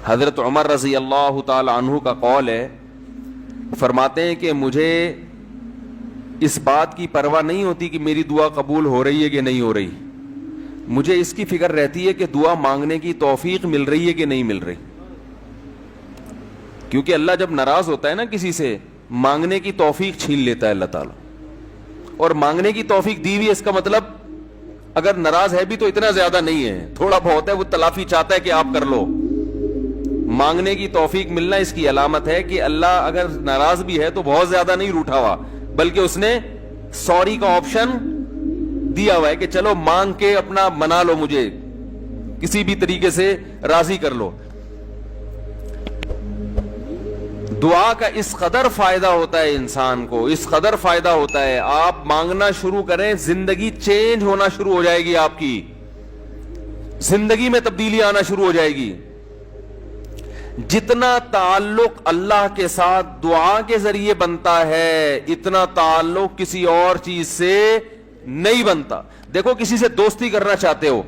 حضرت عمر رضی اللہ تعالی عنہ کا قول ہے، فرماتے ہیں کہ مجھے اس بات کی پرواہ نہیں ہوتی کہ میری دعا قبول ہو رہی ہے کہ نہیں ہو رہی، مجھے اس کی فکر رہتی ہے کہ دعا مانگنے کی توفیق مل رہی ہے کہ نہیں مل رہی. کیونکہ اللہ جب ناراض ہوتا ہے نا کسی سے، مانگنے کی توفیق چھین لیتا ہے اللہ تعالیٰ. اور مانگنے کی توفیق دی ہوئی، اس کا مطلب اگر ناراض ہے بھی تو اتنا زیادہ نہیں ہے، تھوڑا بہت ہے، وہ تلافی چاہتا ہے کہ آپ کر لو. مانگنے کی توفیق ملنا اس کی علامت ہے کہ اللہ اگر ناراض بھی ہے تو بہت زیادہ نہیں روٹھا ہوا، بلکہ اس نے سوری کا آپشن دیا ہوا ہے کہ چلو مانگ کے اپنا منا لو، مجھے کسی بھی طریقے سے راضی کر لو. دعا کا اس قدر فائدہ ہوتا ہے انسان کو، اس قدر فائدہ ہوتا ہے، آپ مانگنا شروع کریں، زندگی چینج ہونا شروع ہو جائے گی، آپ کی زندگی میں تبدیلی آنا شروع ہو جائے گی. جتنا تعلق اللہ کے ساتھ دعا کے ذریعے بنتا ہے، اتنا تعلق کسی اور چیز سے نہیں بنتا. دیکھو کسی سے دوستی کرنا چاہتے ہو،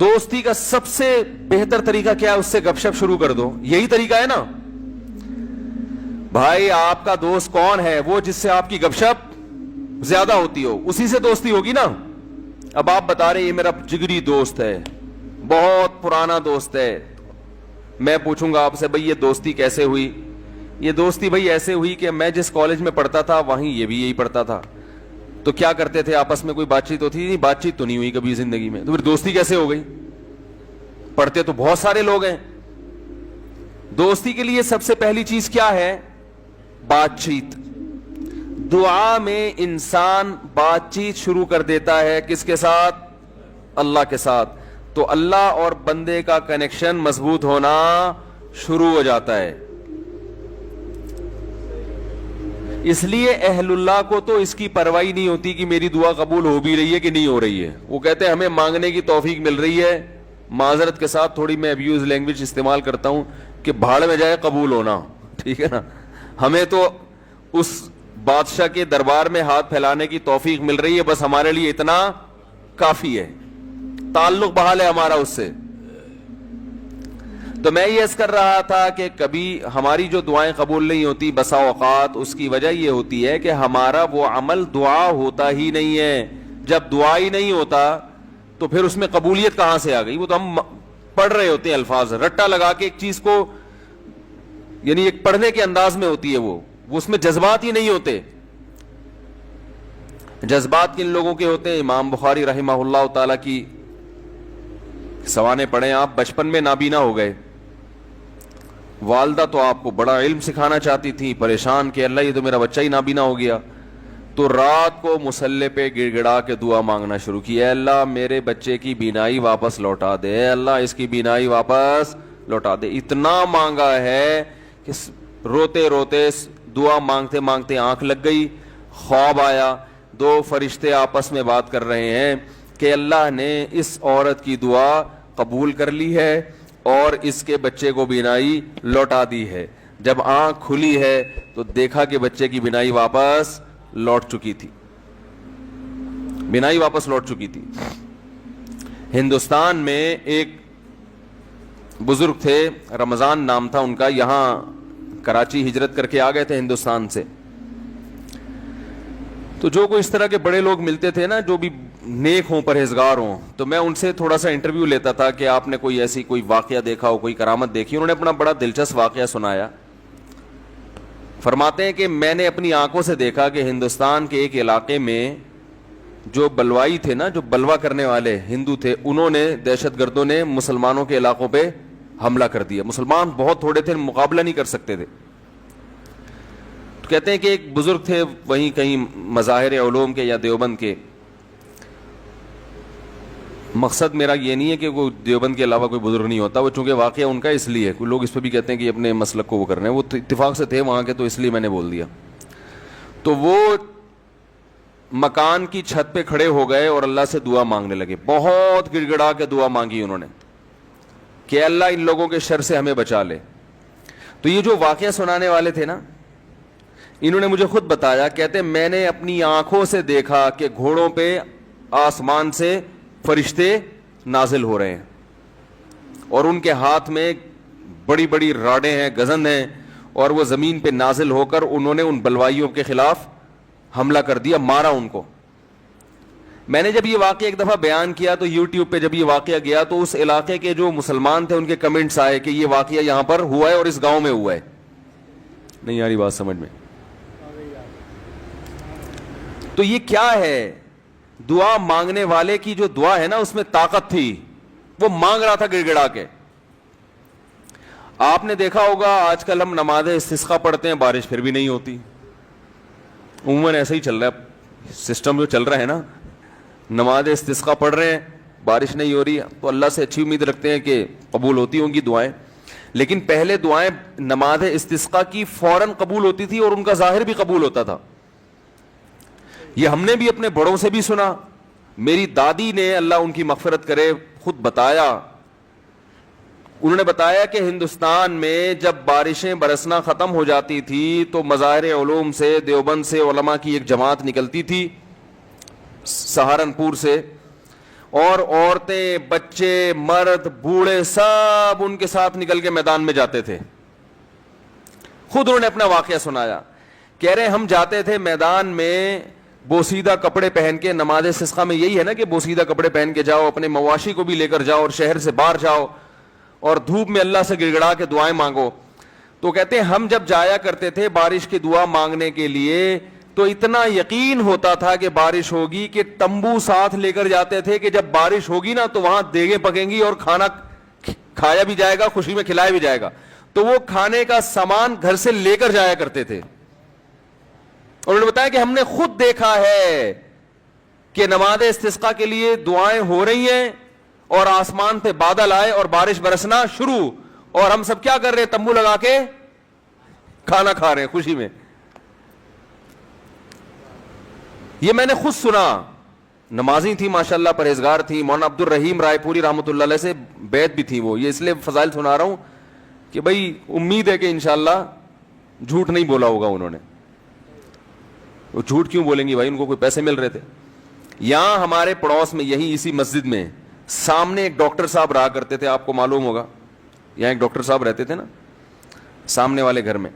دوستی کا سب سے بہتر طریقہ کیا ہے؟ اس سے گپ شپ شروع کر دو. یہی طریقہ ہے نا بھائی. آپ کا دوست کون ہے؟ وہ جس سے آپ کی گپ شپ زیادہ ہوتی ہو، اسی سے دوستی ہوگی نا. اب آپ بتا رہے یہ میرا جگری دوست ہے، بہت پرانا دوست ہے. میں پوچھوں گا آپ سے بھائی یہ دوستی کیسے ہوئی؟ یہ دوستی بھائی ایسے ہوئی کہ میں جس کالج میں پڑھتا تھا وہیں یہ بھی یہی پڑھتا تھا. تو کیا کرتے تھے آپس میں؟ کوئی بات چیت ہوتی نہیں، بات چیت تو نہیں ہوئی کبھی زندگی میں، تو پھر دوستی کیسے ہو گئی؟ پڑھتے تو بہت سارے لوگ ہیں. دوستی کے لیے سب سے پہلی چیز کیا ہے؟ بات چیت. دعا میں انسان بات چیت شروع کر دیتا ہے کس کے ساتھ؟ اللہ کے ساتھ. تو اللہ اور بندے کا کنیکشن مضبوط ہونا شروع ہو جاتا ہے. اس لیے اہل اللہ کو تو اس کی پرواہ نہیں ہوتی کہ میری دعا قبول ہو بھی رہی ہے کہ نہیں ہو رہی ہے. وہ کہتے ہیں ہمیں مانگنے کی توفیق مل رہی ہے. معذرت کے ساتھ تھوڑی میں ابیوز لینگویج استعمال کرتا ہوں کہ بھاڑ میں جائے قبول ہونا، ٹھیک ہے نا. ہمیں تو اس بادشاہ کے دربار میں ہاتھ پھیلانے کی توفیق مل رہی ہے، بس ہمارے لیے اتنا کافی ہے، تعلق بحال ہے ہمارا اس سے. تو میں یہ عرض کر رہا تھا کہ کبھی ہماری جو دعائیں قبول نہیں ہوتی، بسا اوقات اس کی وجہ یہ ہوتی ہے کہ ہمارا وہ عمل دعا ہوتا ہی نہیں ہے. جب دعا ہی نہیں ہوتا تو پھر اس میں قبولیت کہاں سے آ گئی؟ وہ تو ہم پڑھ رہے ہوتے ہیں الفاظ رٹا لگا کے ایک چیز کو، یعنی ایک پڑھنے کے انداز میں ہوتی ہے، وہ اس میں جذبات ہی نہیں ہوتے. جذبات کن لوگوں کے ہوتے ہیں؟ امام بخاری رحمہ اللہ تعالی کی سوانے پڑھیں آپ، بچپن میں نابینا ہو گئے. والدہ تو آپ کو بڑا علم سکھانا چاہتی تھی، پریشان کہ اللہ یہ تو میرا بچہ ہی نابینا ہو گیا. تو رات کو مصلے پہ گڑ گڑا کے دعا مانگنا شروع کی، اے اللہ میرے بچے کی بینائی واپس لوٹا دے، اے اللہ اس کی بینائی واپس لوٹا دے. اتنا مانگا ہے کہ روتے روتے دعا مانگتے مانگتے آنکھ لگ گئی. خواب آیا، دو فرشتے آپس میں بات کر رہے ہیں کہ اللہ نے اس عورت کی دعا قبول کر لی ہے اور اس کے بچے کو بینائی لوٹا دی ہے. جب آنکھ کھلی ہے تو دیکھا کہ بچے کی بینائی واپس لوٹ چکی تھی، بینائی واپس لوٹ چکی تھی. ہندوستان میں ایک بزرگ تھے، رمضان نام تھا ان کا، یہاں کراچی ہجرت کر کے آ گئے تھے ہندوستان سے. تو جو کوئی اس طرح کے بڑے لوگ ملتے تھے نا جو بھی نیک ہوں، پرہیزگار ہوں، تو میں ان سے تھوڑا سا انٹرویو لیتا تھا کہ آپ نے کوئی ایسی کوئی واقعہ دیکھا ہو، کوئی کرامت دیکھی. انہوں نے اپنا بڑا دلچسپ واقعہ سنایا. فرماتے ہیں کہ میں نے اپنی آنکھوں سے دیکھا کہ ہندوستان کے ایک علاقے میں جو بلوائی تھے نا، جو بلوا کرنے والے ہندو تھے، انہوں نے، دہشت گردوں نے مسلمانوں کے علاقوں پہ حملہ کر دیا. مسلمان بہت تھوڑے تھے، مقابلہ نہیں کر سکتے تھے. تو کہتے ہیں کہ ایک بزرگ تھے وہیں کہیں مظاہر علوم کے یا دیوبند کے. مقصد میرا یہ نہیں ہے کہ کوئی دیوبند کے علاوہ کوئی بزرگ نہیں ہوتا، وہ چونکہ واقعہ ان کا اس لیے، کوئی لوگ اس پہ بھی کہتے ہیں کہ اپنے مسلک کو وہ کر رہے ہیں، وہ اتفاق سے تھے وہاں کے، تو اس لیے میں نے بول دیا. تو وہ مکان کی چھت پہ کھڑے ہو گئے اور اللہ سے دعا مانگنے لگے. بہت گڑ گڑا کے دعا مانگی انہوں نے کہ اللہ ان لوگوں کے شر سے ہمیں بچا لے. تو یہ جو واقعہ سنانے والے تھے نا، انہوں نے مجھے خود بتایا، کہتے میں نے اپنی آنکھوں سے دیکھا کہ گھوڑوں پہ آسمان سے فرشتے نازل ہو رہے ہیں اور ان کے ہاتھ میں بڑی بڑی راڈیں ہیں, گزند ہیں, اور وہ زمین پہ نازل ہو کر انہوں نے ان بلوائیوں کے خلاف حملہ کر دیا, مارا ان کو. میں نے جب یہ واقعہ ایک دفعہ بیان کیا تو یوٹیوب پہ جب یہ واقعہ گیا تو اس علاقے کے جو مسلمان تھے ان کے کمنٹس آئے کہ یہ واقعہ یہاں پر ہوا ہے اور اس گاؤں میں ہوا ہے. نہیں آ رہی بات سمجھ میں؟ تو یہ کیا ہے؟ دعا مانگنے والے کی جو دعا ہے نا اس میں طاقت تھی, وہ مانگ رہا تھا گڑ گڑا کے. آپ نے دیکھا ہوگا آج کل ہم نماز استسقاء پڑھتے ہیں, بارش پھر بھی نہیں ہوتی. عموماً ایسا ہی چل رہا ہے سسٹم جو چل رہا ہے نا, نماز استسقاء پڑھ رہے ہیں, بارش نہیں ہو رہی, تو اللہ سے اچھی امید رکھتے ہیں کہ قبول ہوتی ہوں گی دعائیں. لیکن پہلے دعائیں نماز استسقاء کی فوراً قبول ہوتی تھی اور ان کا ظاہر بھی قبول ہوتا تھا. یہ ہم نے بھی اپنے بڑوں سے بھی سنا. میری دادی نے, اللہ ان کی مغفرت کرے, خود بتایا, انہوں نے بتایا کہ ہندوستان میں جب بارشیں برسنا ختم ہو جاتی تھی تو مظاہر علوم سے, دیوبند سے علماء کی ایک جماعت نکلتی تھی, سہارنپور سے, اور عورتیں, بچے, مرد, بوڑھے سب ان کے ساتھ نکل کے میدان میں جاتے تھے. خود انہوں نے اپنا واقعہ سنایا. کہہ رہے ہم جاتے تھے میدان میں بوسیدہ کپڑے پہن کے. نماز استسقاء میں یہی ہے نا کہ بوسیدہ کپڑے پہن کے جاؤ, اپنے مواشی کو بھی لے کر جاؤ اور شہر سے باہر جاؤ اور دھوپ میں اللہ سے گڑ گڑا کے دعائیں مانگو. تو کہتے ہیں ہم جب جایا کرتے تھے بارش کی دعا مانگنے کے لیے تو اتنا یقین ہوتا تھا کہ بارش ہوگی کہ تمبو ساتھ لے کر جاتے تھے کہ جب بارش ہوگی نا تو وہاں دیگیں پکیں گی اور کھانا کھایا بھی جائے گا, خوشی میں کھلایا بھی جائے گا. تو وہ کھانے کا سامان گھر سے لے کر جایا کرتے تھے. اور انہوں نے بتایا کہ ہم نے خود دیکھا ہے کہ نماز استسقاء کے لیے دعائیں ہو رہی ہیں اور آسمان پہ بادل آئے اور بارش برسنا شروع, اور ہم سب کیا کر رہے ہیں؟ تمبو لگا کے کھانا کھا رہے ہیں خوشی میں. یہ میں نے خود سنا. نمازی تھی ماشاءاللہ, پرہیزگار تھی. مولانا عبد الرحیم رائے پوری رحمۃ اللہ علیہ سے بیعت بھی تھی وہ. یہ اس لیے فضائل سنا رہا ہوں کہ بھائی امید ہے کہ انشاءاللہ جھوٹ نہیں بولا ہوگا انہوں نے. وہ جھوٹ کیوں بولیں گی بھائی, ان کو کوئی پیسے مل رہے تھے. یہاں ہمارے پڑوس میں یہی اسی مسجد میں سامنے ایک ڈاکٹر صاحب رہا کرتے تھے, آپ کو معلوم ہوگا. یہاں ایک ڈاکٹر صاحب رہتے تھے نا سامنے والے گھر میں.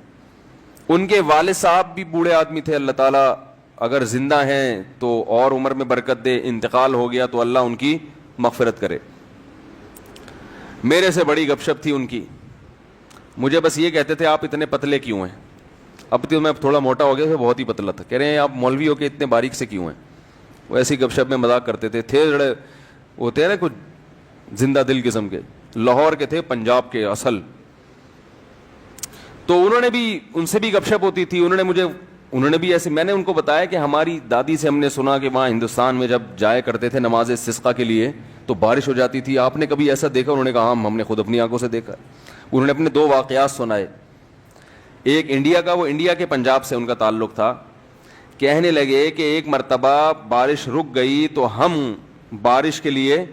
ان کے والد صاحب بھی بوڑھے آدمی تھے. اللہ تعالیٰ اگر زندہ ہیں تو اور عمر میں برکت دے, انتقال ہو گیا تو اللہ ان کی مغفرت کرے. میرے سے بڑی گپ شپ تھی ان کی. مجھے بس یہ کہتے تھے آپ اتنے پتلے کیوں ہیں؟ اب تو میں تھوڑا موٹا ہو گیا تھا, بہت ہی پتلا تھا. کہہ رہے ہیں آپ مولوی ہو کے اتنے باریک سے کیوں ہیں؟ وہ ایسی گپ شپ میں مذاق کرتے تھے. تھے جڑے ہوتے ہیں نا کچھ زندہ دل قسم کے, لاہور کے تھے, پنجاب کے اصل. تو انہوں نے بھی, ان سے بھی گپ شپ ہوتی تھی. انہوں نے بھی ایسے, میں نے ان کو بتایا کہ ہماری دادی سے ہم نے سنا کہ وہاں ہندوستان میں جب جایا کرتے تھے نماز استسقاء کے لیے تو بارش ہو جاتی تھی. آپ نے کبھی ایسا دیکھا؟ انہوں نے کہا ہم نے خود اپنی آنکھوں سے دیکھا. انہوں نے اپنے 2 واقعات سنائے. ایک انڈیا کا, وہ انڈیا کے پنجاب سے ان کا تعلق تھا. کہنے لگے کہ ایک مرتبہ بارش رک گئی تو ہم بارش کے لیے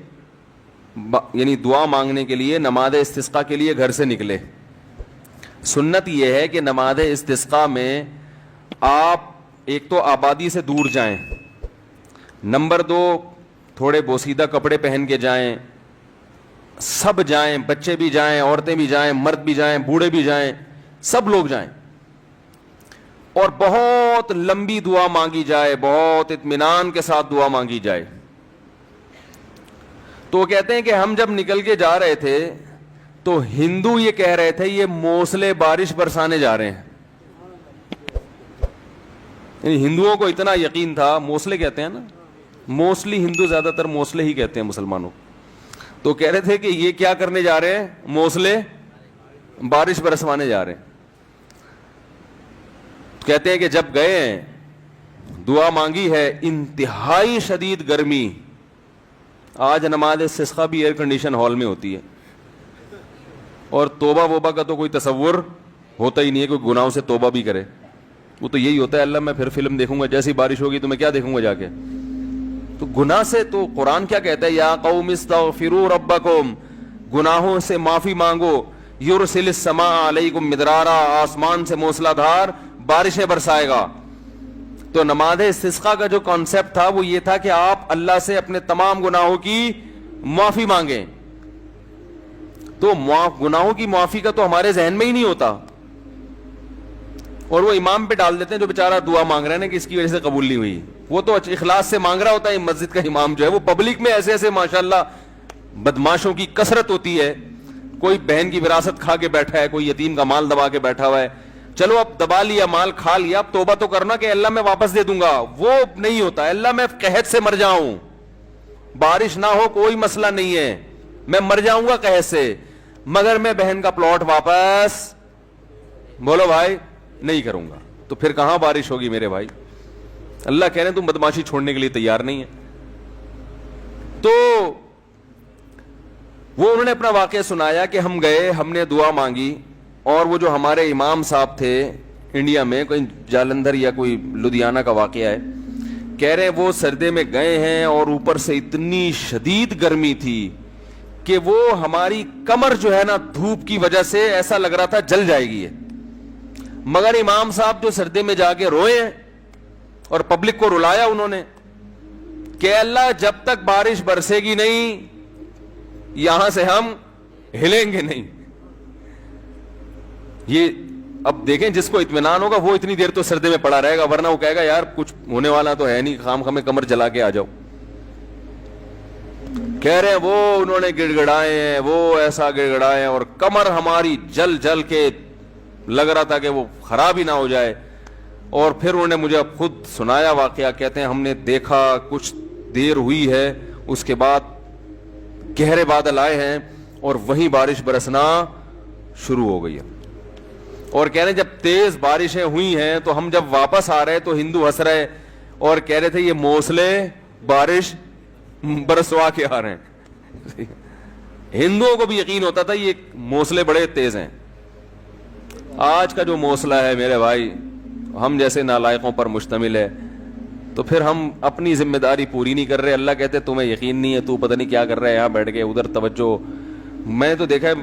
یعنی دعا مانگنے کے لیے نماز استسقاء کے لیے گھر سے نکلے. سنت یہ ہے کہ نماز استسقاء میں آپ ایک تو آبادی سے دور جائیں, نمبر 2 تھوڑے بوسیدہ کپڑے پہن کے جائیں, سب جائیں, بچے بھی جائیں, عورتیں بھی جائیں, مرد بھی جائیں, بوڑھے بھی جائیں, سب لوگ جائیں, اور بہت لمبی دعا مانگی جائے, بہت اطمینان کے ساتھ دعا مانگی جائے. تو وہ کہتے ہیں کہ ہم جب نکل کے جا رہے تھے تو ہندو یہ کہہ رہے تھے یہ موسلے بارش برسانے جا رہے ہیں. یعنی ہندوؤں کو اتنا یقین تھا, موسلے کہتے ہیں نا, موسٹلی ہندو زیادہ تر موسلے ہی کہتے ہیں مسلمانوں. تو کہہ رہے تھے کہ یہ کیا کرنے جا رہے ہیں؟ موسلے بارش برسوانے جا رہے ہیں. کہتے ہیں کہ جب گئے دعا مانگی ہے, انتہائی شدید گرمی. آج نماز استسقاء بھی ایئر کنڈیشن ہال میں ہوتی ہے, اور توبہ ووبہ کا تو کوئی تصور ہوتا ہی نہیں ہے, کوئی گناہوں سے توبہ بھی کرے. وہ تو یہی ہوتا ہے, اللہ میں پھر فلم دیکھوں گا, جیسی بارش ہوگی تو میں کیا دیکھوں گا جا کے. تو گناہ سے تو قرآن کیا کہتا ہے, یا قوم استغفروا ربکم, گناہوں سے معافی مانگو, یرسل السماء علیکم مدرارا, آسمان سے موسلا دھار بارشیں برسائے گا. تو نماز استسقاء کا جو کانسیپٹ تھا وہ یہ تھا کہ آپ اللہ سے اپنے تمام گناہوں کی معافی مانگیں. تو گناہوں کی معافی کا تو ہمارے ذہن میں ہی نہیں ہوتا, اور وہ امام پہ ڈال دیتے ہیں جو بیچارہ دعا مانگ رہے ہیں نا کہ اس کی وجہ سے قبول نہیں ہوئی. وہ تو اخلاص سے مانگ رہا ہوتا ہے. مسجد کا امام جو ہے وہ پبلک میں ایسے ایسے ماشاءاللہ بدماشوں کی کثرت ہوتی ہے. کوئی بہن کی وراثت کھا کے بیٹھا ہے, کوئی یتیم کا مال دبا کے بیٹھا ہوا ہے. چلو اب دبا لیا, مال کھا لیا, اب توبہ تو کرنا کہ اللہ میں واپس دے دوں گا. وہ نہیں ہوتا. اللہ میں قحط سے مر جاؤں, بارش نہ ہو کوئی مسئلہ نہیں ہے, میں مر جاؤں گا قحط سے, مگر میں بہن کا پلاٹ واپس, بولو بھائی, نہیں کروں گا. تو پھر کہاں بارش ہوگی میرے بھائی؟ اللہ کہہ رہے ہیں تم بدماشی چھوڑنے کے لیے تیار نہیں ہے. تو وہ انہوں نے اپنا واقعہ سنایا کہ ہم گئے, ہم نے دعا مانگی, اور وہ جو ہمارے امام صاحب تھے انڈیا میں, کوئی جالندھر یا کوئی لدھیانہ کا واقعہ ہے, کہہ رہے وہ سردے میں گئے ہیں اور اوپر سے اتنی شدید گرمی تھی کہ وہ ہماری کمر جو ہے نا دھوپ کی وجہ سے ایسا لگ رہا تھا جل جائے گی. مگر امام صاحب جو سردے میں جا کے روئے ہیں اور پبلک کو رلایا انہوں نے کہ اللہ جب تک بارش برسے گی نہیں یہاں سے ہم ہلیں گے نہیں. یہ اب دیکھیں جس کو اطمینان ہوگا وہ اتنی دیر تو سردے میں پڑا رہے گا, ورنہ وہ کہے گا یار کچھ ہونے والا تو ہے نہیں, خام خامے کمر جلا کے آ جاؤ. کہہ رہے ہیں وہ انہوں نے گڑ گڑائے ہیں, وہ ایسا گڑ گڑائے ہیں اور کمر ہماری جل جل کے لگ رہا تھا کہ وہ خراب ہی نہ ہو جائے. اور پھر انہوں نے مجھے اب خود سنایا واقعہ, کہتے ہیں ہم نے دیکھا کچھ دیر ہوئی ہے, اس کے بعد گہرے بادل آئے ہیں اور وہیں بارش برسنا شروع ہو گئی ہے. اور کہہ رہے ہیں جب تیز بارشیں ہوئی ہیں تو ہم جب واپس آ رہے تو ہندو ہنس رہے اور کہہ رہے تھے یہ موسلے بارش برسوا کے آ رہے ہیں. ہندوؤں کو بھی یقین ہوتا تھا یہ موسلے بڑے تیز ہیں. آج کا جو موسلا ہے میرے بھائی ہم جیسے نالائقوں پر مشتمل ہے, تو پھر ہم اپنی ذمہ داری پوری نہیں کر رہے. اللہ کہتے تمہیں یقین نہیں ہے, تو پتہ نہیں کیا کر رہا ہے یہاں بیٹھ کے, ادھر توجہ. میں تو دیکھا ہے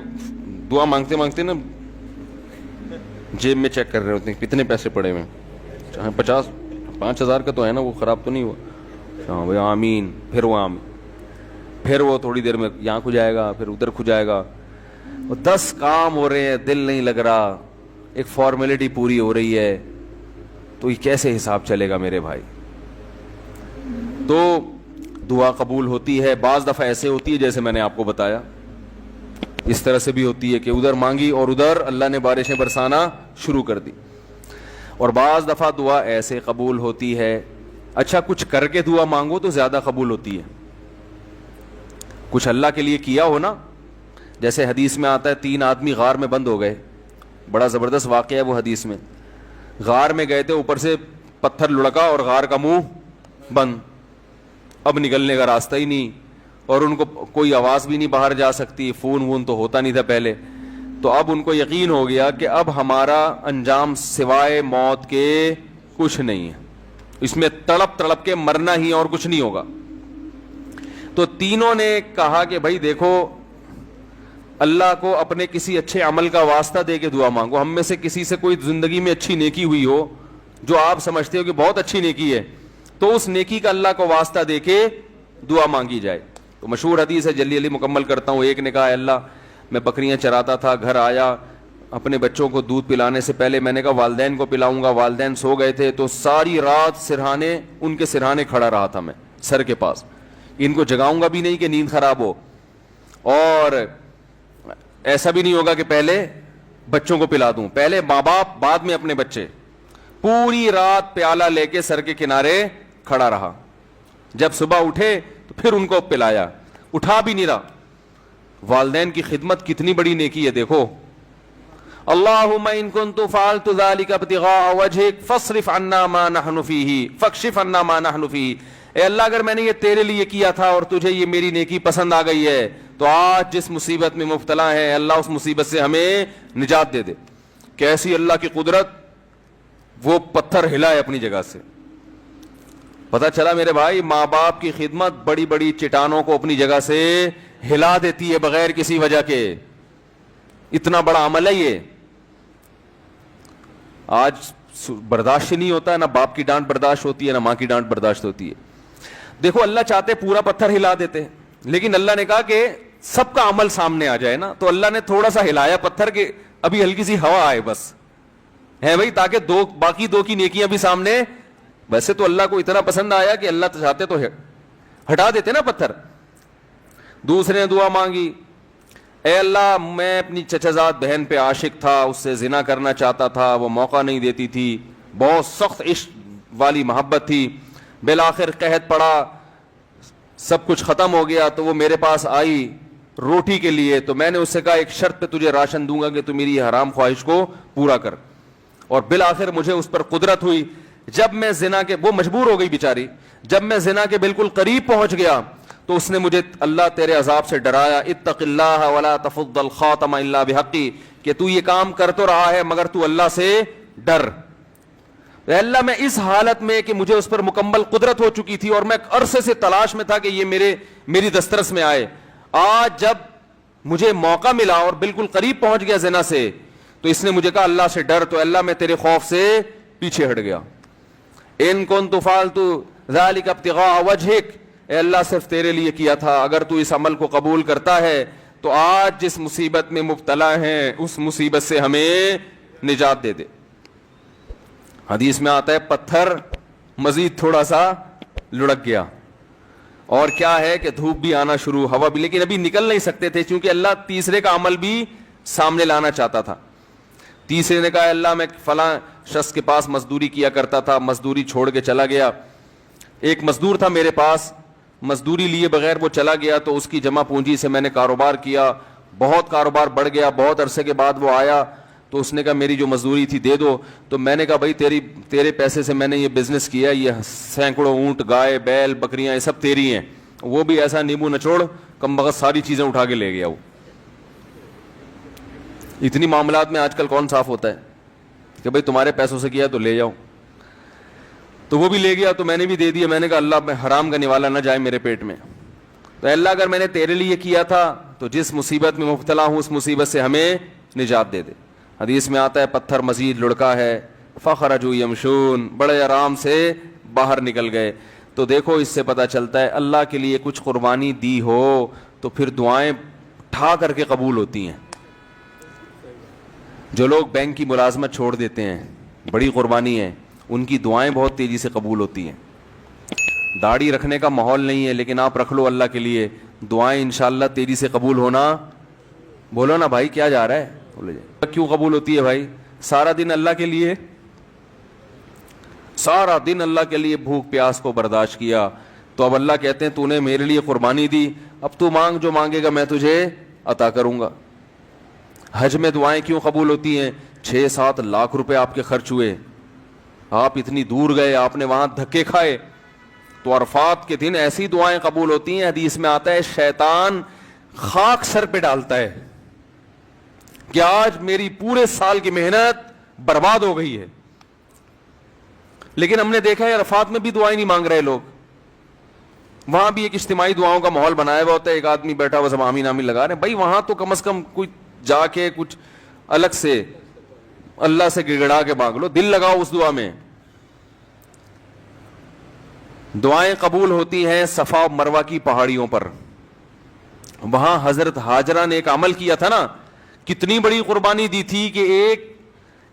دعا مانگتے مانگتے نا جیب میں چیک کر رہے ہوتے ہیں کتنے پیسے پڑے ہوئے ہیں, 5,000 کا تو ہے نا, وہ خراب تو نہیں ہوا. ہاں بھائی آمین. پھر وہ آمین, پھر وہ تھوڑی دیر میں یہاں کھو جائے گا, پھر ادھر کھو جائے گا. 10 کام ہو رہے ہیں, دل نہیں لگ رہا, ایک فارمیلٹی پوری ہو رہی ہے, تو یہ کیسے حساب چلے گا میرے بھائی؟ تو دعا قبول ہوتی ہے. بعض دفعہ ایسے ہوتی ہے جیسے میں نے آپ کو بتایا, اس طرح سے بھی ہوتی ہے کہ ادھر مانگی اور ادھر اللہ نے بارشیں برسانا شروع کر دی. اور بعض دفعہ دعا ایسے قبول ہوتی ہے, اچھا کچھ کر کے دعا مانگو تو زیادہ قبول ہوتی ہے. کچھ اللہ کے لیے کیا ہو نا, جیسے حدیث میں آتا ہے 3 آدمی غار میں بند ہو گئے, بڑا زبردست واقعہ ہے وہ حدیث میں. غار میں گئے تھے, اوپر سے پتھر لڑکا اور غار کا منہ بند, اب نکلنے کا راستہ ہی نہیں, اور ان کو کوئی آواز بھی نہیں باہر جا سکتی, فون وون تو ہوتا نہیں تھا پہلے. تو اب ان کو یقین ہو گیا کہ اب ہمارا انجام سوائے موت کے کچھ نہیں ہے, اس میں تڑپ تڑپ کے مرنا ہی اور کچھ نہیں ہوگا. تو تینوں نے کہا کہ بھائی دیکھو اللہ کو اپنے کسی اچھے عمل کا واسطہ دے کے دعا مانگو. ہم میں سے کسی سے کوئی زندگی میں اچھی نیکی ہوئی ہو جو آپ سمجھتے ہو کہ بہت اچھی نیکی ہے, تو اس نیکی کا اللہ کو واسطہ دے کے دعا مانگی جائے. تو مشہور حدیث ہے, جلدی جلدی مکمل کرتا ہوں. ایک نے کہا اللہ میں بکریاں چراتا تھا, گھر آیا, اپنے بچوں کو دودھ پلانے سے پہلے میں نے کہا والدین کو پلاؤں گا, والدین سو گئے تھے, تو ساری رات سرہانے ان کے سرہانے کھڑا رہا تھا میں سر کے پاس, ان کو جگاؤں گا بھی نہیں کہ نیند خراب ہو, اور ایسا بھی نہیں ہوگا کہ پہلے بچوں کو پلا دوں, پہلے ماں باپ بعد میں اپنے بچے. پوری رات پیالہ لے کے سر کے کنارے کھڑا رہا, جب صبح اٹھے تو پھر ان کو پلایا, اٹھا بھی نہیں رہا. والدین کی خدمت کتنی بڑی نیکی ہے دیکھو. اللہم ان کنت فعلت ذلک ابتغاء وجہک فاصرف عنا ما نحن فیہ فاکشف عنا ما نحن فیہ. اے اللہ اگر میں نے یہ تیرے لیے کیا تھا اور تجھے یہ میری نیکی پسند آ گئی ہے, تو آج جس مصیبت میں مبتلا ہے اللہ اس مصیبت سے ہمیں نجات دے دے. کیسی اللہ کی قدرت, وہ پتھر ہلائے اپنی جگہ سے. پتہ چلا میرے بھائی ماں باپ کی خدمت بڑی بڑی چٹانوں کو اپنی جگہ سے ہلا دیتی ہے بغیر کسی وجہ کے. اتنا بڑا عمل ہے یہ. آج برداشت نہیں ہوتا ہے, نہ باپ کی ڈانٹ برداشت ہوتی ہے نہ ماں کی ڈانٹ برداشت ہوتی ہے. دیکھو اللہ چاہتے پورا پتھر ہلا دیتے, لیکن اللہ نے کہا کہ سب کا عمل سامنے آ جائے نا, تو اللہ نے تھوڑا سا ہلایا پتھر کے ابھی ہلکی سی ہوا آئے بس ہے بھائی, تاکہ باقی دو کی نیکیاں بھی سامنے. ویسے تو اللہ کو اتنا پسند آیا کہ اللہ چاہتے تو ہٹا دیتے نا پتھر. دوسرے نے دعا مانگی, اے اللہ میں اپنی چچا بہن پہ عاشق تھا, اس سے زنا کرنا چاہتا تھا, وہ موقع نہیں دیتی تھی, بہت سخت عشق والی محبت تھی, بالآخر قحط پڑا, سب کچھ ختم ہو گیا, تو وہ میرے پاس آئی روٹی کے لیے, تو میں نے اس سے کہا ایک شرط پہ تجھے راشن دوں گا کہ تو میری حرام خواہش کو پورا کر, اور بالآخر مجھے اس پر قدرت ہوئی. جب میں زنا کے, وہ مجبور ہو گئی بیچاری, جب میں زنا کے بالکل قریب پہنچ گیا تو اس نے مجھے اللہ تیرے عذاب سے ڈرایا, اتق اللہ ولا تفض الخاتم الا بحقی, کہ تو یہ کام کر تو رہا ہے مگر تو اللہ سے ڈر. اے اللہ میں اس حالت میں کہ مجھے اس پر مکمل قدرت ہو چکی تھی اور میں عرصے سے تلاش میں تھا کہ یہ میری دسترس میں آئے, آج جب مجھے موقع ملا اور بالکل قریب پہنچ گیا زنا سے, تو اس نے مجھے کہا اللہ سے ڈر, تو اللہ میں تیرے خوف سے پیچھے ہٹ گیا. ان کنت فعلت ذلک ابتغاء وجہک, اے اللہ صرف تیرے لیے کیا تھا, اگر تو اس عمل کو قبول کرتا ہے تو آج جس مصیبت میں مبتلا ہیں اس مصیبت سے ہمیں نجات دے دے. حدیث میں آتا ہے پتھر مزید تھوڑا سا لڑک گیا, اور کیا ہے کہ دھوپ بھی آنا شروع, ہوا بھی, لیکن ابھی نکل نہیں سکتے تھے کیونکہ اللہ تیسرے کا عمل بھی سامنے لانا چاہتا تھا. تیسرے نے کہا اللہ میں فلاں شخص کے پاس مزدوری کیا کرتا تھا, مزدوری چھوڑ کے چلا گیا, ایک مزدور تھا میرے پاس, مزدوری لیے بغیر وہ چلا گیا, تو اس کی جمع پونجی سے میں نے کاروبار کیا, بہت کاروبار بڑھ گیا, بہت عرصے کے بعد وہ آیا تو اس نے کہا میری جو مزدوری تھی دے دو, تو میں نے کہا بھائی تیرے پیسے سے میں نے یہ بزنس کیا, یہ سینکڑوں اونٹ, گائے, بیل, بکریاں, یہ سب تیری ہیں. وہ بھی ایسا نیمبو نچوڑ کم بخت ساری چیزیں اٹھا کے لے گیا. وہ اتنی معاملات میں آج کل کون صاف ہوتا ہے کہ بھائی تمہارے پیسوں سے کیا تو لے جاؤ, تو وہ بھی لے گیا, تو میں نے بھی دے دیا. میں نے کہا اللہ میں حرام کا نوالا نہ جائے میرے پیٹ میں, تو اللہ اگر میں نے تیرے لیے کیا تھا تو جس مصیبت میں مبتلا ہوں اس مصیبت سے ہمیں نجات دے دے. حدیث میں آتا ہے پتھر مزید لڑکا ہے, فخرجوا یمشون, بڑے آرام سے باہر نکل گئے. تو دیکھو اس سے پتہ چلتا ہے اللہ کے لیے کچھ قربانی دی ہو تو پھر دعائیں ٹھا کر کے قبول ہوتی ہیں. جو لوگ بینک کی ملازمت چھوڑ دیتے ہیں, بڑی قربانی ہے, ان کی دعائیں بہت تیزی سے قبول ہوتی ہیں. داڑھی رکھنے کا ماحول نہیں ہے لیکن آپ رکھ لو اللہ کے لیے, دعائیں انشاءاللہ تیزی سے قبول ہونا. بولو نا بھائی کیا جا رہا ہے, بولے جائے. کیوں قبول ہوتی ہے بھائی؟ سارا دن اللہ کے لیے, سارا دن اللہ کے لیے بھوک پیاس کو برداشت کیا, تو اب اللہ کہتے ہیں تو نے میرے لیے قربانی دی, اب تو مانگ, جو مانگے گا میں تجھے عطا کروں گا. حج میں دعائیں کیوں قبول ہوتی ہیں؟ 6-7 لاکھ روپے آپ کے خرچ ہوئے, آپ اتنی دور گئے, آپ نے وہاں دھکے کھائے, تو عرفات کے دن ایسی دعائیں قبول ہوتی ہیں. حدیث میں آتا ہے شیطان خاک سر پہ ڈالتا ہے کہ آج میری پورے سال کی محنت برباد ہو گئی ہے. لیکن ہم نے دیکھا ہے عرفات میں بھی دعائیں نہیں مانگ رہے لوگ, وہاں بھی ایک اجتماعی دعاؤں کا ماحول بنایا ہوا ہوتا ہے, ایک آدمی بیٹھا ہوا سب آمین آمین لگا رہے ہیں. بھائی وہاں تو کم از کم کوئی جا کے کچھ الگ سے اللہ سے گڑگڑا کے مانگ لو, دل لگاؤ اس دعا میں. دعائیں قبول ہوتی ہیں صفا و مروہ کی پہاڑیوں پر. وہاں حضرت ہاجرہ نے ایک عمل کیا تھا نا, کتنی بڑی قربانی دی تھی کہ ایک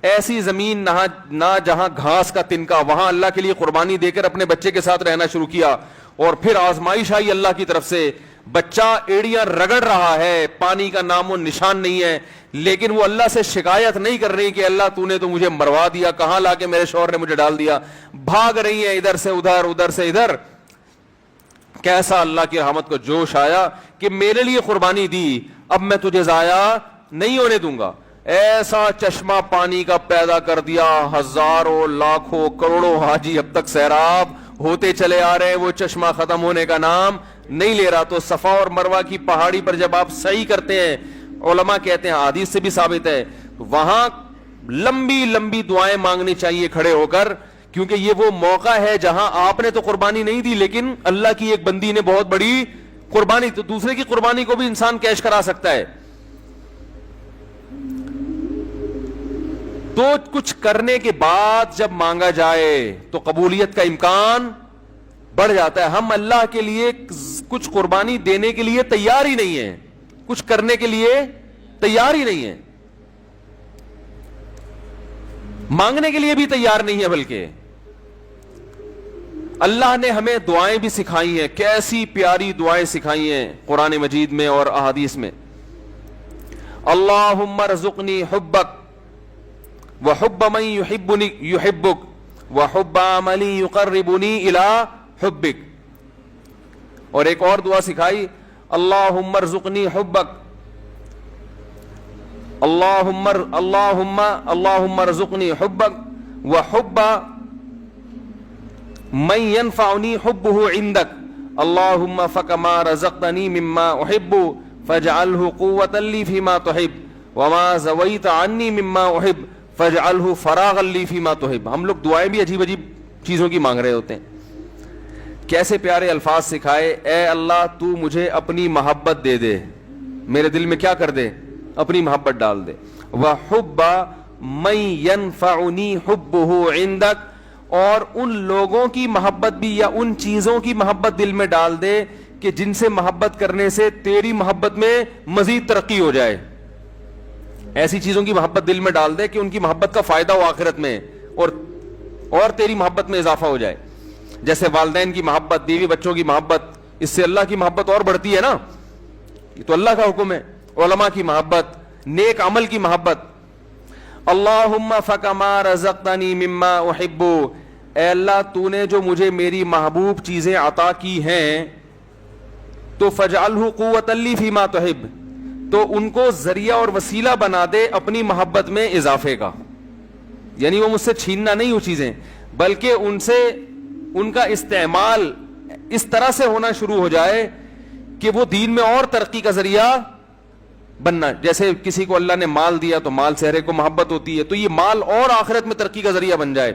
ایسی زمین نہ جہاں گھاس کا تنکا, وہاں اللہ کے لیے قربانی دے کر اپنے بچے کے ساتھ رہنا شروع کیا. اور پھر آزمائش آئی اللہ کی طرف سے, بچہ ایڑیاں رگڑ رہا ہے, پانی کا نام و نشان نہیں ہے, لیکن وہ اللہ سے شکایت نہیں کر رہی کہ اللہ تو نے تو مجھے مروا دیا, کہاں لا کے میرے شوہر نے مجھے ڈال دیا. بھاگ رہی ہیں ادھر سے ادھر, ادھر سے ادھر. کیسا اللہ کی رحمت کو جوش آیا کہ میرے لیے قربانی دی, اب میں تجھے ضائع نہیں ہونے دوں گا. ایسا چشمہ پانی کا پیدا کر دیا, ہزاروں لاکھوں کروڑوں حاجی اب تک سیراب ہوتے چلے آ رہے ہیں, وہ چشمہ ختم ہونے کا نام نہیں لے رہا. تو صفا اور مروہ کی پہاڑی پر جب آپ سعی کرتے ہیں, علماء کہتے ہیں حدیث سے بھی ثابت ہے, وہاں لمبی لمبی دعائیں مانگنی چاہیے کھڑے ہو کر, کیونکہ یہ وہ موقع ہے جہاں آپ نے تو قربانی نہیں دی لیکن اللہ کی ایک بندی نے بہت بڑی قربانی, تو دوسرے کی قربانی کو بھی انسان کیش کرا سکتا ہے. تو کچھ کرنے کے بعد جب مانگا جائے تو قبولیت کا امکان بڑھ جاتا ہے. ہم اللہ کے لیے کچھ قربانی دینے کے لیے تیار ہی نہیں ہیں, کچھ کرنے کے لیے تیار ہی نہیں ہے, مانگنے کے لیے بھی تیار نہیں ہے. بلکہ اللہ نے ہمیں دعائیں بھی سکھائی ہیں, کیسی پیاری دعائیں سکھائی ہیں قرآن مجید میں اور احادیث میں. اللہم ارزقنی حبک وحب من یحبنی یحبک وحب عملی یقربنی الی حبک. اور ایک اور دعا سکھائی, اللہم ارزقنی حبک اللہم ارزقنی حبک وحب من ينفعنی حبہ عندک اللہم فکما رزقتنی مما احب فاجعلہ قوتا لی فیما تحب وما زویت عنی مما احب فاجعلہ فراغا لی فیما تحب. ہم لوگ دعائیں بھی عجیب عجیب چیزوں کی مانگ رہے ہوتے ہیں. کیسے پیارے الفاظ سکھائے, اے اللہ تو مجھے اپنی محبت دے دے, میرے دل میں کیا کر دے, اپنی محبت ڈال دے. وحب من ينفعنی حبہ عندک, اور ان لوگوں کی محبت بھی یا ان چیزوں کی محبت دل میں ڈال دے کہ جن سے محبت کرنے سے تیری محبت میں مزید ترقی ہو جائے. ایسی چیزوں کی محبت دل میں ڈال دے کہ ان کی محبت کا فائدہ ہو آخرت میں اور تیری محبت میں اضافہ ہو جائے. جیسے والدین کی محبت, بیوی بچوں کی محبت, اس سے اللہ کی محبت اور بڑھتی ہے نا, یہ تو اللہ کا حکم ہے. علماء کی محبت, نیک عمل کی محبت. اللہم فکما رزقتنی مما احب, اے اللہ تو نے جو مجھے میری محبوب چیزیں عطا کی ہیں تو فجعلہ قوتا لی فیما تحب, تو ان کو ذریعہ اور وسیلہ بنا دے اپنی محبت میں اضافے کا. یعنی وہ مجھ سے چھیننا نہیں وہ چیزیں, بلکہ ان سے ان کا استعمال اس طرح سے ہونا شروع ہو جائے کہ وہ دین میں اور ترقی کا ذریعہ بننا. جیسے کسی کو اللہ نے مال دیا تو مال سے ہر ایک کو محبت ہوتی ہے, تو یہ مال اور آخرت میں ترقی کا ذریعہ بن جائے.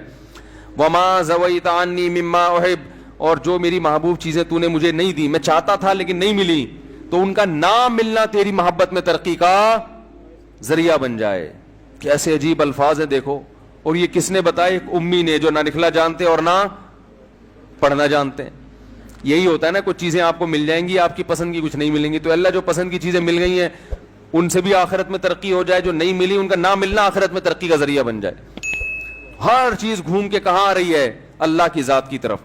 وما زویت عنی مما احب, اور جو میری محبوب چیزیں تو نے مجھے نہیں دی, میں چاہتا تھا لیکن نہیں ملی, تو ان کا نہ ملنا تیری محبت میں ترقی کا ذریعہ بن جائے. کیسے عجیب الفاظ ہیں دیکھو. اور یہ کس نے بتائے؟ ایک امی نے جو نہ لکھنا جانتے اور نہ پڑھنا جانتے ہیں. یہی ہوتا ہے نا, کچھ چیزیں آپ کو مل جائیں گی, آپ کی پسند کی کچھ نہیں ملیں گی, تو اللہ جو پسند کی چیزیں مل گئی ہیں ان سے بھی آخرت میں ترقی ہو جائے, جو نہیں ملی ان کا نہ ملنا آخرت میں ترقی کا ذریعہ بن جائے. ہر چیز گھوم کے کہاں آ رہی ہے؟ اللہ کی ذات کی طرف.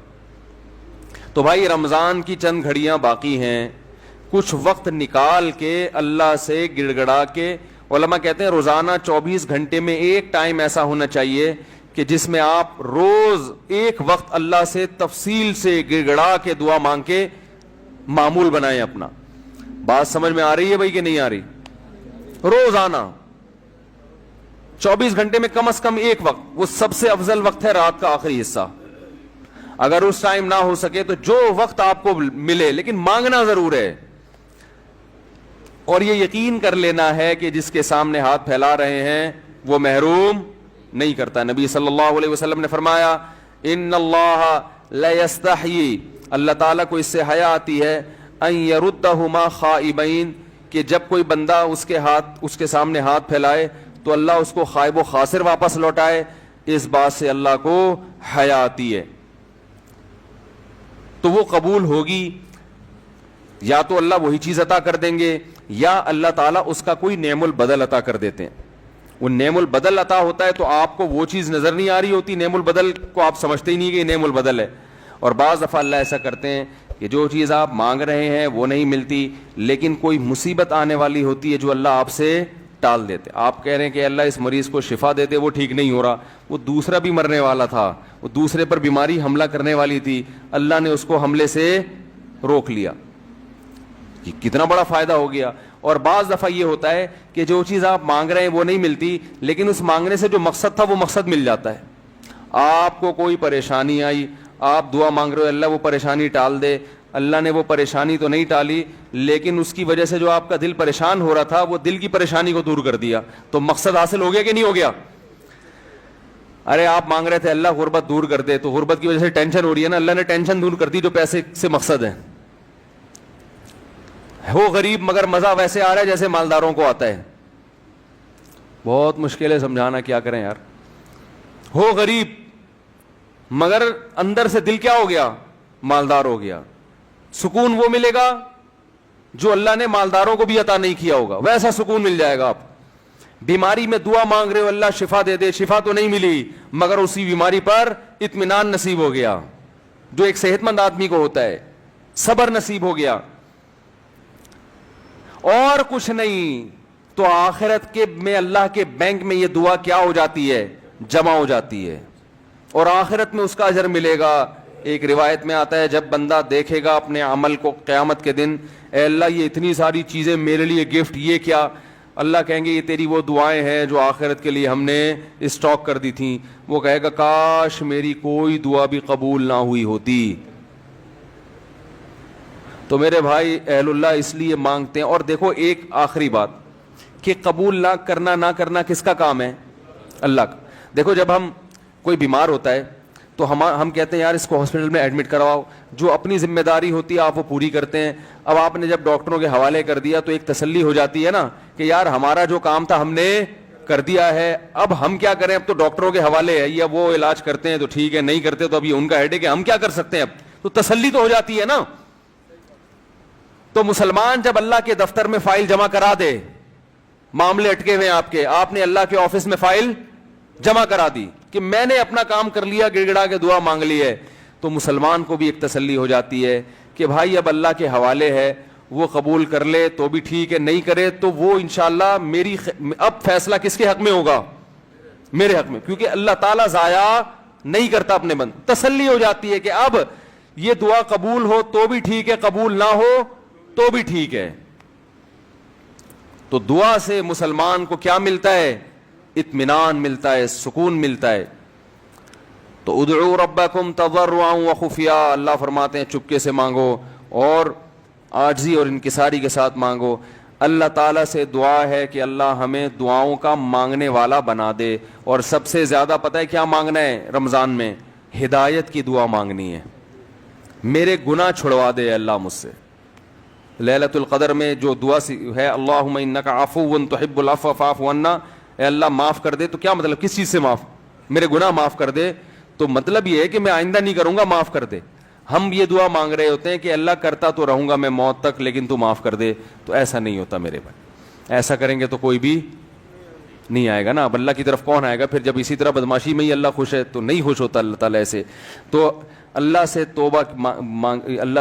تو بھائی رمضان کی چند گھڑیاں باقی ہیں, کچھ وقت نکال کے اللہ سے گڑ گڑا کے. علماء کہتے ہیں روزانہ 24 گھنٹے میں ایک ٹائم ایسا ہونا چاہیے کہ جس میں آپ روز ایک وقت اللہ سے تفصیل سے گڑ گڑا کے دعا مانگ کے معمول بنائیں اپنا. بات سمجھ میں آ رہی ہے بھائی کہ نہیں آ رہی؟ روزانہ 24 گھنٹے میں کم از کم ایک وقت, وہ سب سے افضل وقت ہے رات کا آخری حصہ. اگر اس ٹائم نہ ہو سکے تو جو وقت آپ کو ملے, لیکن مانگنا ضرور ہے. اور یہ یقین کر لینا ہے کہ جس کے سامنے ہاتھ پھیلا رہے ہیں وہ محروم نہیں کرتا. نبی صلی اللہ علیہ وسلم نے فرمایا ان اللہ لا یستحیی, اللہ تعالیٰ کو اس سے حیا آتی ہے, ان یردہما خائبین, کہ جب کوئی بندہ اس کے سامنے ہاتھ پھیلائے تو اللہ اس کو خائب و خاسر واپس لوٹائے. اس بات سے اللہ کو حیا آتی ہے. تو وہ قبول ہوگی, یا تو اللہ وہی چیز عطا کر دیں گے, یا اللہ تعالیٰ اس کا کوئی نعم البدل عطا کر دیتے ہیں. وہ نعم البدل عطا ہوتا ہے تو آپ کو وہ چیز نظر نہیں آ رہی ہوتی, نعم البدل کو آپ سمجھتے ہی نہیں کہ یہ نعم البدل ہے. اور بعض دفعہ اللہ ایسا کرتے ہیں کہ جو چیز آپ مانگ رہے ہیں وہ نہیں ملتی, لیکن کوئی مصیبت آنے والی ہوتی ہے جو اللہ آپ سے ٹال دیتے. آپ کہہ رہے ہیں کہ اللہ اس مریض کو شفا دے دے, وہ ٹھیک نہیں ہو رہا, وہ دوسرا بھی مرنے والا تھا, وہ دوسرے پر بیماری حملہ کرنے والی تھی, اللہ نے اس کو حملے سے روک لیا. یہ کتنا بڑا فائدہ ہو گیا. اور بعض دفعہ یہ ہوتا ہے کہ جو چیز آپ مانگ رہے ہیں وہ نہیں ملتی, لیکن اس مانگنے سے جو مقصد تھا وہ مقصد مل جاتا ہے. آپ کو کوئی پریشانی آئی, آپ دعا مانگ رہے ہو اللہ وہ پریشانی ٹال دے, اللہ نے وہ پریشانی تو نہیں ٹالی, لیکن اس کی وجہ سے جو آپ کا دل پریشان ہو رہا تھا وہ دل کی پریشانی کو دور کر دیا. تو مقصد حاصل ہو گیا کہ نہیں ہو گیا؟ ارے آپ مانگ رہے تھے اللہ غربت دور کر دے, تو غربت کی وجہ سے ٹینشن ہو رہی ہے نا, اللہ نے ٹینشن دور کر دی جو پیسے سے مقصد ہے. ہو غریب مگر مزہ ویسے آ رہا ہے جیسے مالداروں کو آتا ہے. بہت مشکل ہے سمجھانا, کیا کریں یار. ہو غریب مگر اندر سے دل کیا ہو گیا؟ مالدار ہو گیا. سکون وہ ملے گا جو اللہ نے مالداروں کو بھی عطا نہیں کیا ہوگا، ویسا سکون مل جائے گا آپ. بیماری میں دعا مانگ رہے ہو اللہ شفا دے دے، شفا تو نہیں ملی مگر اسی بیماری پر اطمینان نصیب ہو گیا جو ایک صحت مند آدمی کو ہوتا ہے، صبر نصیب ہو گیا. اور کچھ نہیں تو آخرت کے میں اللہ کے بینک میں یہ دعا کیا ہو جاتی ہے، جمع ہو جاتی ہے، اور آخرت میں اس کا اجر ملے گا. ایک روایت میں آتا ہے جب بندہ دیکھے گا اپنے عمل کو قیامت کے دن، اے اللہ یہ اتنی ساری چیزیں میرے لیے گفٹ، یہ کیا؟ اللہ کہیں گے یہ تیری وہ دعائیں ہیں جو آخرت کے لیے ہم نے اسٹاک کر دی تھیں. وہ کہے گا کاش میری کوئی دعا بھی قبول نہ ہوئی ہوتی. تو میرے بھائی اہل اللہ اس لیے مانگتے ہیں. اور دیکھو ایک آخری بات کہ قبول نہ کرنا کس کا کام ہے؟ اللہ کا. دیکھو جب ہم کوئی بیمار ہوتا ہے تو ہم کہتے ہیں یار اس کو ہاسپٹل میں ایڈمٹ کرواؤ، جو اپنی ذمہ داری ہوتی ہے آپ وہ پوری کرتے ہیں. اب آپ نے جب ڈاکٹروں کے حوالے کر دیا تو ایک تسلی ہو جاتی ہے نا کہ یار ہمارا جو کام تھا ہم نے کر دیا ہے، اب ہم کیا کریں، اب تو ڈاکٹروں کے حوالے ہے، یا وہ علاج کرتے ہیں تو ٹھیک ہے، نہیں کرتے تو اب یہ ان کا ہیڈیک ہے، ہم کیا کر سکتے ہیں. اب تو تسلی تو ہو جاتی ہے نا. تو مسلمان جب اللہ کے دفتر میں فائل جمع کرا دے، معاملے اٹکے ہوئے آپ نے اللہ کے آفس میں فائل جمع کرا دی کہ میں نے اپنا کام کر لیا، گڑ گڑا کے دعا مانگ لی ہے، تو مسلمان کو بھی ایک تسلی ہو جاتی ہے کہ بھائی اب اللہ کے حوالے ہے، وہ قبول کر لے تو بھی ٹھیک ہے، نہیں کرے تو وہ انشاءاللہ اب فیصلہ کس کے حق میں ہوگا؟ میرے حق میں، کیونکہ اللہ تعالیٰ ضائع نہیں کرتا اپنے بندے. تسلی ہو جاتی ہے کہ اب یہ دعا قبول ہو تو بھی ٹھیک ہے، قبول نہ ہو تو بھی ٹھیک ہے. تو دعا سے مسلمان کو کیا ملتا ہے؟ اطمینان ملتا ہے، سکون ملتا ہے. تو ادعوا ربکم تضرعا وخفیا، اللہ فرماتے ہیں چپکے سے مانگو اور عاجزی اور انکساری کے ساتھ مانگو. اللہ تعالیٰ سے دعا ہے کہ اللہ ہمیں دعاؤں کا مانگنے والا بنا دے. اور سب سے زیادہ پتہ ہے کیا مانگنا ہے رمضان میں؟ ہدایت کی دعا مانگنی ہے. میرے گناہ چھڑوا دے اللہ مجھ سے. لیلۃ القدر میں جو دعا ہے اللہم انک عفو تحب العفو فاعف عنا، اے اللہ معاف کر دے. تو کیا مطلب؟ کس چیز سے معاف؟ میرے گناہ معاف کر دے. تو مطلب یہ ہے کہ میں آئندہ نہیں کروں گا، معاف کر دے. ہم یہ دعا مانگ رہے ہوتے ہیں کہ اللہ کرتا تو رہوں گا میں موت تک لیکن تو معاف کر دے. تو ایسا نہیں ہوتا میرے بھائی. ایسا کریں گے تو کوئی بھی نہیں آئے گا نا. اب اللہ کی طرف کون آئے گا پھر جب اسی طرح بدماشی میں ہی اللہ خوش ہے؟ تو نہیں خوش ہوتا اللہ تعالیٰ ایسے. تو اللہ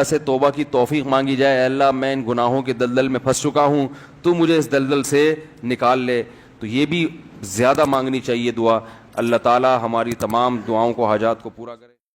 سے توبہ کی توفیق مانگی جائے. اے اللہ میں ان گناہوں کے دلدل میں پھنس چکا ہوں، تو مجھے اس دلدل سے نکال لے. تو یہ بھی زیادہ مانگنی چاہیے دعا. اللہ تعالیٰ ہماری تمام دعاؤں کو، حاجات کو پورا کرے.